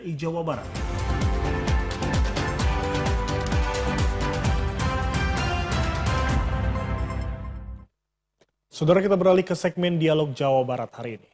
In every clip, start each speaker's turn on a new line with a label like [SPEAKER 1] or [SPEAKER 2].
[SPEAKER 1] RRI Jawa Barat. Saudara, kita beralih ke segmen Dialog Jawa Barat hari ini.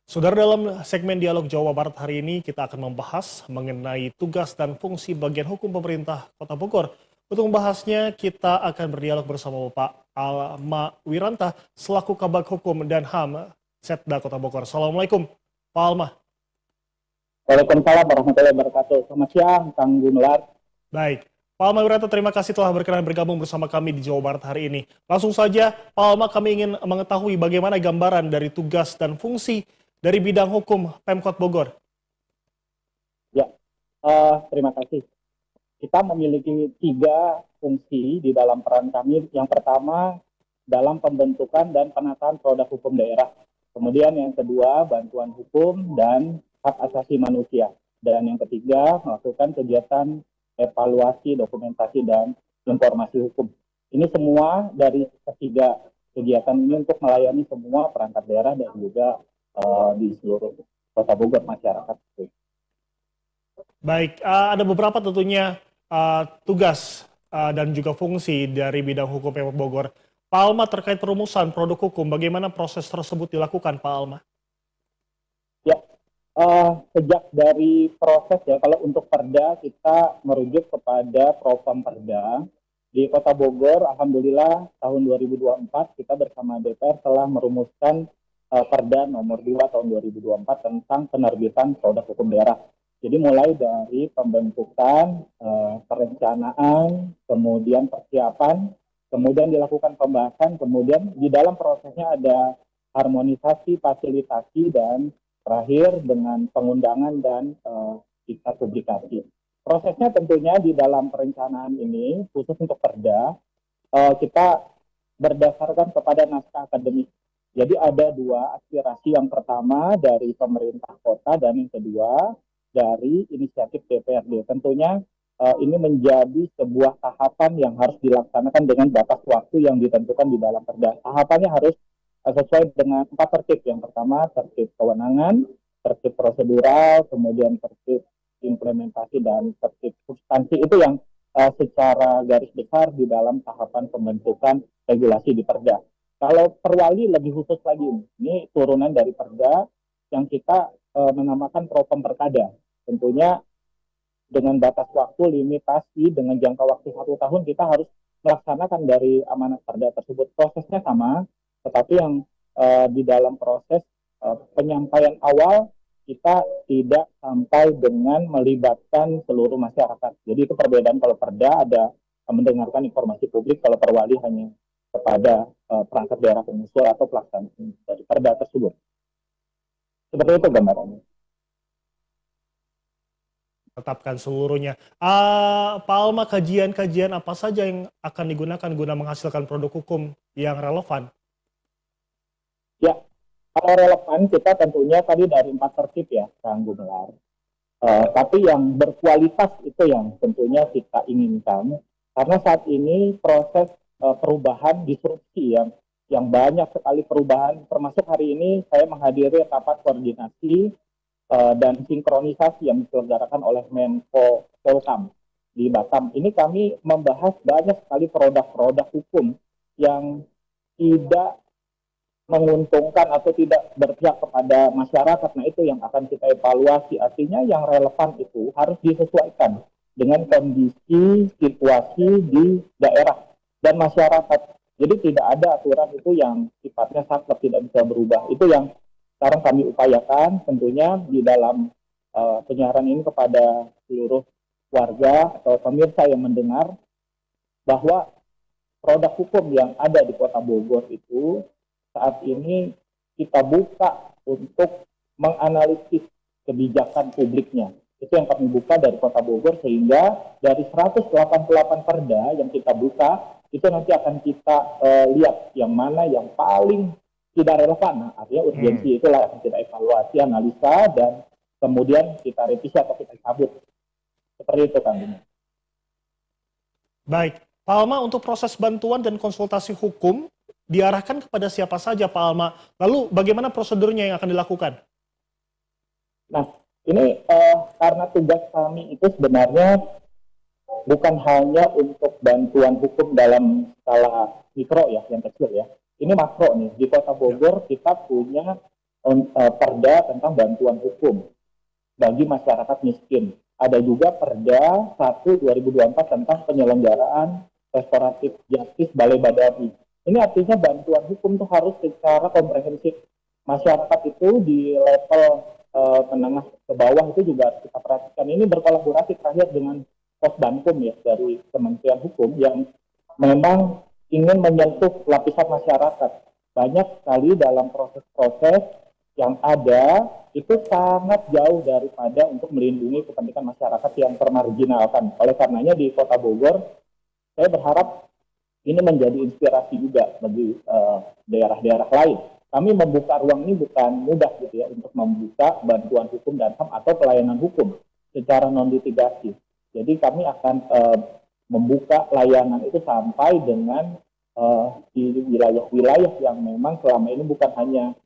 [SPEAKER 1] Saudara, dalam segmen Dialog Jawa Barat hari ini kita akan membahas mengenai tugas dan fungsi bagian hukum pemerintah Kota Bogor. Untuk membahasnya kita akan berdialog bersama Bapak Alma Wiranta selaku Kabag Hukum dan HAM Setda Kota Bogor. Assalamualaikum Pak Alma.
[SPEAKER 2] Waalaikumsalam warahmatullahi wabarakatuh. Selamat siang, Kang Gumelar.
[SPEAKER 1] Baik, Pak Alma Wiranta, terima kasih telah berkenan bergabung bersama kami di Jawa Barat hari ini. Langsung saja, Pak Alma, kami ingin mengetahui bagaimana gambaran dari tugas dan fungsi dari bidang hukum Pemkot Bogor.
[SPEAKER 2] Ya, terima kasih. Kita memiliki 3 fungsi di dalam peran kami. Yang pertama, dalam pembentukan dan penataan produk hukum daerah. Kemudian yang kedua, bantuan hukum dan hak asasi manusia. Dan yang ketiga, melakukan kegiatan evaluasi, dokumentasi, dan informasi hukum. Ini semua dari ketiga kegiatan ini untuk melayani semua perangkat daerah dan juga di seluruh Kota Bogor masyarakat.
[SPEAKER 1] Baik, ada beberapa tentunya tugas dan juga fungsi dari bidang hukum Pemkot Bogor. Pak Alma, terkait perumusan produk hukum, bagaimana proses tersebut dilakukan, Pak Alma?
[SPEAKER 2] Ya, sejak dari proses ya, kalau untuk perda kita merujuk kepada Propam Perda. Di Kota Bogor, alhamdulillah tahun 2024 kita bersama DPR telah merumuskan Perda nomor 2 tahun 2024 tentang penerbitan produk hukum daerah. Jadi mulai dari pembentukan, perencanaan, kemudian persiapan, kemudian dilakukan pembahasan, kemudian di dalam prosesnya ada harmonisasi, fasilitasi, dan terakhir dengan pengundangan dan kita publikasi. Prosesnya tentunya di dalam perencanaan ini, khusus untuk Perda, kita berdasarkan kepada naskah akademik. Jadi ada 2 aspirasi, yang pertama dari pemerintah kota dan yang kedua dari inisiatif DPRD. Tentunya ini menjadi sebuah tahapan yang harus dilaksanakan dengan batas waktu yang ditentukan di dalam Perda. Tahapannya harus sesuai dengan 4 tertib. Yang pertama tertib kewenangan, tertib prosedural, kemudian tertib implementasi, dan tertib substansi. Itu yang secara garis besar di dalam tahapan pembentukan regulasi di Perda. Kalau Perwali lebih khusus lagi, ini turunan dari Perda yang kita menamakan Propam Perkada. Tentunya dengan batas waktu, limitasi, dengan jangka waktu 1 tahun, kita harus melaksanakan dari amanat Perda tersebut. Prosesnya sama, tetapi yang di dalam proses penyampaian awal, kita tidak sampai dengan melibatkan seluruh masyarakat. Jadi itu perbedaan. Kalau Perda ada mendengarkan informasi publik, kalau Perwali hanya kepada perangkat daerah pengusul atau pelaksana dari Perda tersebut. Seperti itu gambarannya.
[SPEAKER 1] Tetapkan seluruhnya. Pak Alma, kajian-kajian apa saja yang akan digunakan guna menghasilkan produk hukum yang relevan?
[SPEAKER 2] Ya, kalau relevan kita tentunya tadi dari 4 tertib ya, Kang Gumelar. Tapi yang berkualitas itu yang tentunya kita inginkan. Karena saat ini proses perubahan disrupsi yang banyak sekali perubahan, termasuk hari ini saya menghadiri rapat koordinasi dan sinkronisasi yang diselenggarakan oleh Menko Polhukam di Batam. Ini kami membahas banyak sekali produk-produk hukum yang tidak menguntungkan atau tidak berpihak kepada masyarakat. Nah, itu yang akan kita evaluasi. Artinya yang relevan itu harus disesuaikan dengan kondisi situasi di daerah dan masyarakat. Jadi tidak ada aturan itu yang sifatnya saklek, tidak bisa berubah. Itu yang sekarang kami upayakan tentunya di dalam penyiaran ini kepada seluruh warga atau pemirsa yang mendengar, bahwa produk hukum yang ada di Kota Bogor itu saat ini kita buka untuk menganalisis kebijakan publiknya. Itu yang kami buka dari Kota Bogor, sehingga dari 188 perda yang kita buka, itu nanti akan kita lihat yang mana yang paling tidak relevan. Nah, artinya urgensi itulah yang kita evaluasi, analisa, dan kemudian kita revisi atau kita cabut. Seperti itu, Kang Bima.
[SPEAKER 1] Baik, Pak Alma, untuk proses bantuan dan konsultasi hukum diarahkan kepada siapa saja, Pak Alma? Lalu bagaimana prosedurnya yang akan dilakukan?
[SPEAKER 2] Nah, ini karena tugas kami itu sebenarnya bukan hanya untuk bantuan hukum dalam skala mikro ya, yang kecil ya. Ini makro nih, di Kota Bogor kita punya perda tentang bantuan hukum bagi masyarakat miskin. Ada juga Perda 1 2024 tentang penyelenggaraan restoratif justice Balai Badami. Ini artinya bantuan hukum itu harus secara komprehensif. Masyarakat itu di level menengah ke bawah itu juga harus kita perhatikan. Ini berkolaborasi terakhir dengan Posbankum ya dari Kementerian Hukum yang memang ingin menyentuh lapisan masyarakat. Banyak sekali dalam proses-proses yang ada itu sangat jauh daripada untuk melindungi kepentingan masyarakat yang termarginalkan. Oleh karenanya di Kota Bogor, saya berharap ini menjadi inspirasi juga bagi daerah-daerah lain. Kami membuka ruang ini bukan mudah gitu ya untuk membuka bantuan hukum dan HAM atau pelayanan hukum secara non-litigasi. Jadi kami akan membuka layanan itu sampai dengan di wilayah-wilayah yang memang selama ini bukan hanya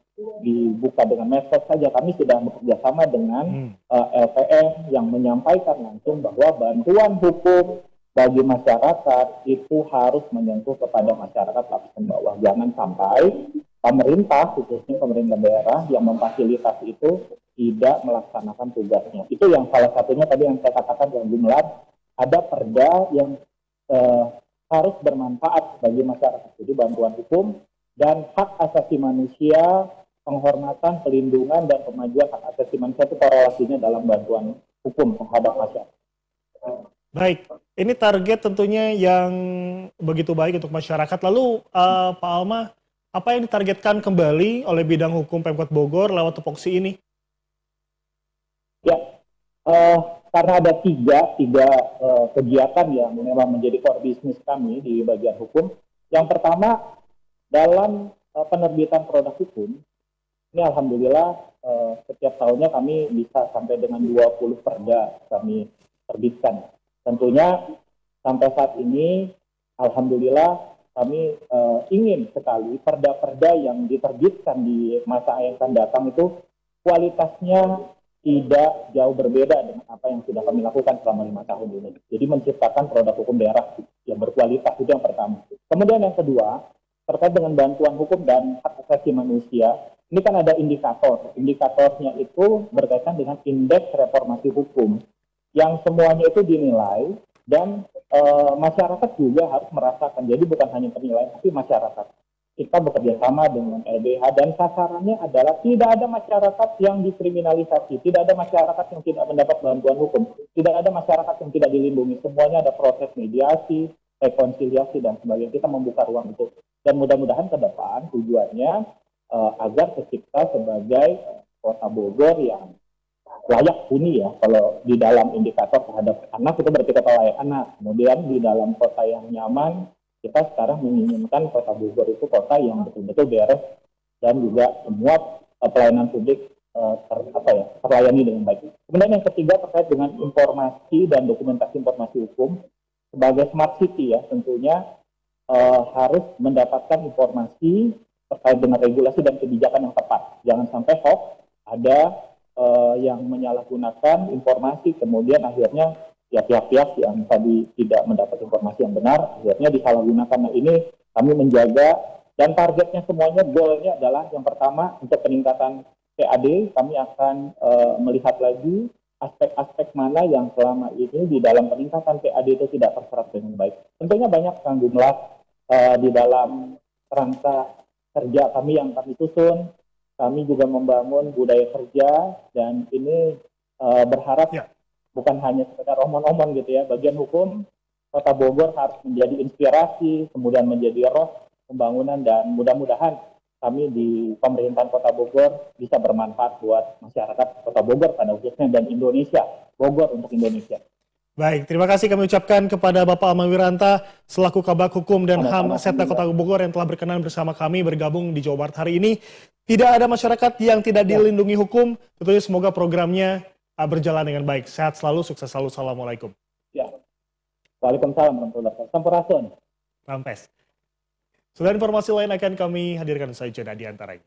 [SPEAKER 2] dibuka dengan medsos saja. Kami sudah bekerja sama dengan LPM yang menyampaikan langsung bahwa bantuan hukum bagi masyarakat itu harus menyentuh kepada masyarakat lapisan bawah. Jangan sampai pemerintah, khususnya pemerintah daerah yang memfasilitasi itu tidak melaksanakan tugasnya. Itu yang salah satunya tadi yang saya katakan yang jumlah ada perda yang harus bermanfaat bagi masyarakat. Jadi bantuan hukum dan hak asasi manusia, penghormatan, pelindungan, dan kemajuan hak asasi manusia itu korelasinya dalam bantuan hukum terhadap masyarakat.
[SPEAKER 1] Baik, ini target tentunya yang begitu baik untuk masyarakat. Lalu Pak Alma, apa yang ditargetkan kembali oleh bidang hukum Pemkot Bogor lewat tupoksi ini?
[SPEAKER 2] Ya, karena ada tiga kegiatan yang memang menjadi core bisnis kami di bagian hukum. Yang pertama, dalam penerbitan produk hukum, ini alhamdulillah setiap tahunnya kami bisa sampai dengan 20 perda kami terbitkan. Tentunya sampai saat ini alhamdulillah kami ingin sekali perda-perda yang diterbitkan di masa yang akan datang itu kualitasnya tidak jauh berbeda dengan apa yang sudah kami lakukan selama 5 tahun ini. Jadi menciptakan produk hukum daerah yang berkualitas itu yang pertama. Kemudian yang kedua, terkait dengan bantuan hukum dan hak asasi manusia, ini kan ada indikator. Indikatornya itu berkaitan dengan indeks reformasi hukum yang semuanya itu dinilai dan masyarakat juga harus merasakan. Jadi bukan hanya penilaian, tapi masyarakat. Kita bekerja sama dengan LBH dan sasarannya adalah tidak ada masyarakat yang dikriminalisasi, tidak ada masyarakat yang tidak mendapat bantuan hukum, tidak ada masyarakat yang tidak dilindungi. Semuanya ada proses mediasi, rekonsiliasi, dan sebagainya. Kita membuka ruang itu. Dan mudah-mudahan ke depan tujuannya agar tercipta sebagai Kota Bogor yang layak huni ya. Kalau di dalam indikator terhadap anak itu berarti kota layak anak. Kemudian di dalam kota yang nyaman, kita sekarang menginginkan Kota Bogor itu kota yang betul-betul beres dan juga semua pelayanan publik terlayani dengan baik. Kemudian yang ketiga terkait dengan informasi dan dokumentasi informasi hukum sebagai smart city ya, tentunya harus mendapatkan informasi terkait dengan regulasi dan kebijakan yang tepat. Jangan sampai hoax ada yang menyalahgunakan informasi, kemudian akhirnya ya pihak-pihak yang tadi tidak mendapat informasi yang benar, akhirnya disalahgunakan. Nah ini kami menjaga dan targetnya semuanya, goalnya adalah yang pertama untuk peningkatan PAD, kami akan melihat lagi aspek-aspek mana yang selama ini di dalam peningkatan PAD itu tidak terserap dengan baik. Tentunya banyak jumlah di dalam kerangka kerja kami yang kami susun. Kami juga membangun budaya kerja dan ini berharap bukan hanya sekedar omong-omong gitu ya. Bagian hukum Kota Bogor harus menjadi inspirasi, kemudian menjadi roh pembangunan, dan mudah-mudahan kami di pemerintahan Kota Bogor bisa bermanfaat buat masyarakat Kota Bogor pada khususnya dan Indonesia, Bogor untuk Indonesia.
[SPEAKER 1] Baik, terima kasih kami ucapkan kepada Bapak Amal Wiranta selaku Kabag Hukum dan HAM
[SPEAKER 2] Sama-sama.
[SPEAKER 1] Setda Kota Bogor yang telah berkenan bersama kami bergabung di Jawa Barat hari ini. Tidak ada masyarakat yang tidak dilindungi hukum, tentunya semoga programnya berjalan dengan baik. Sehat selalu, sukses selalu. Assalamualaikum.
[SPEAKER 2] Ya. Waalaikumsalam warahmatullahi wabarakatuh. Sampurasun.
[SPEAKER 1] Rampes. Sudah informasi lain akan kami hadirkan saja di antaranya.